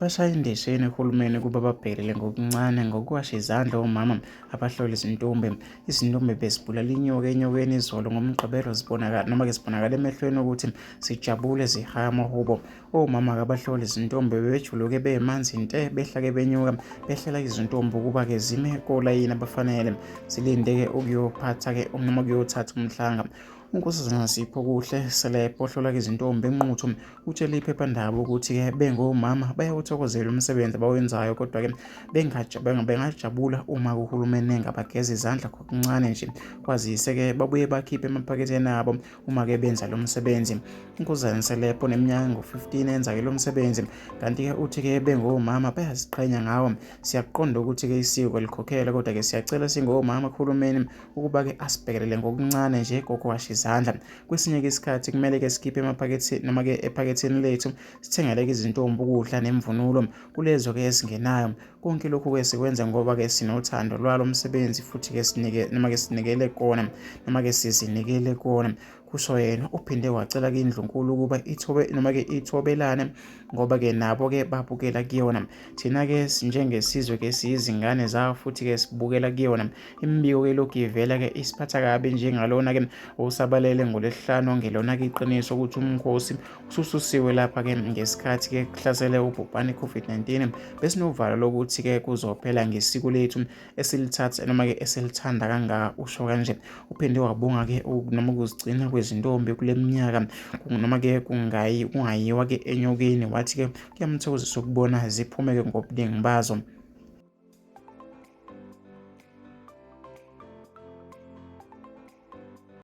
Bashaya indisheni uhulumeni kuba babhekele ngokuncane ngokuwasha izandla omama abahlola izintombi bezibulala inyoka enyokeni izolo ngomgqibelo zibonakala emehlweni ukuthi zijabule zihaya amahubo. Omama abahlola izintombi bebejuluke bemanzi inte behlake benyuka behlela izintombi ukuba-ke zime kolayini abafanele zilinde-ke ukuyophatha-ke noma ukuyothatha umhlanga. Unkosazana Sipho Kuhle Selebhe ohlola izintombi enquthu utshele iphephandaba ukuthi-ke bengomama bayawuthokozela umsebenzi abawenzayo, kodwa-ke bengajabula uma uhulumeni engabageza izandla ngokuncane nje, kwazise-ke babuye bakhiphe emaphaketheni abo uma-ke benza lo msebenzi. Unkosazana Selebhe oneminyaka engu-15 enza-ke lo msebenzi, kanti-ke uthi-ke bengomama bayaziqhenya ngawo. Siyakuqonda ukuthi-ke isiko likhokhela, kodwa-ke siyacela singomama kuhulumeni ukuba-ke asibhekelele ngokuncane nje kokuwasha izandla. Kwesinye-ke isikhathi kumele-ke sikhiphe emaphaketheni noma-ke ephaketheni lethu sithengele izintombi ukudla nemvunulo kulezo-ke ezingenayo. Konke lokhu-ke sikwenza ngoba-ke sinothando lwalo msebenzi futhi-ke sinikele kona noma-ke sizinikele kona. Kusho yena uphinde wacela indlunkulu ukuba ithobelane ngoba-ke nabo-ke babukela kuyona. Thina-ke njengesizwe-ke siyizingane zayo futhi-ke sibukela kuyona. Imibiko-ke lokhu ivela-ke isiphatha kabi njengalona-ke osabalele ngoLwesihlanu ongelona-ke iqiniso ukuthi umkhosi usususiwe lapha-ke ngesikhathi-ke kuhlasele ubhubhane i-COVID-19. Besinovalo lokuthi-ke kuzophela ngesiko lethu esilithatha noma-ke esilithanda kangaka, usho kanje. Uphinde wabonga-ke noma ukuzigcina kwezintombi kule minyaka noma-ke kungayiwa-ke enyokeni, wathi-ke kuyamthokozisa ukubona ziphume-ke ngobuningi bazo.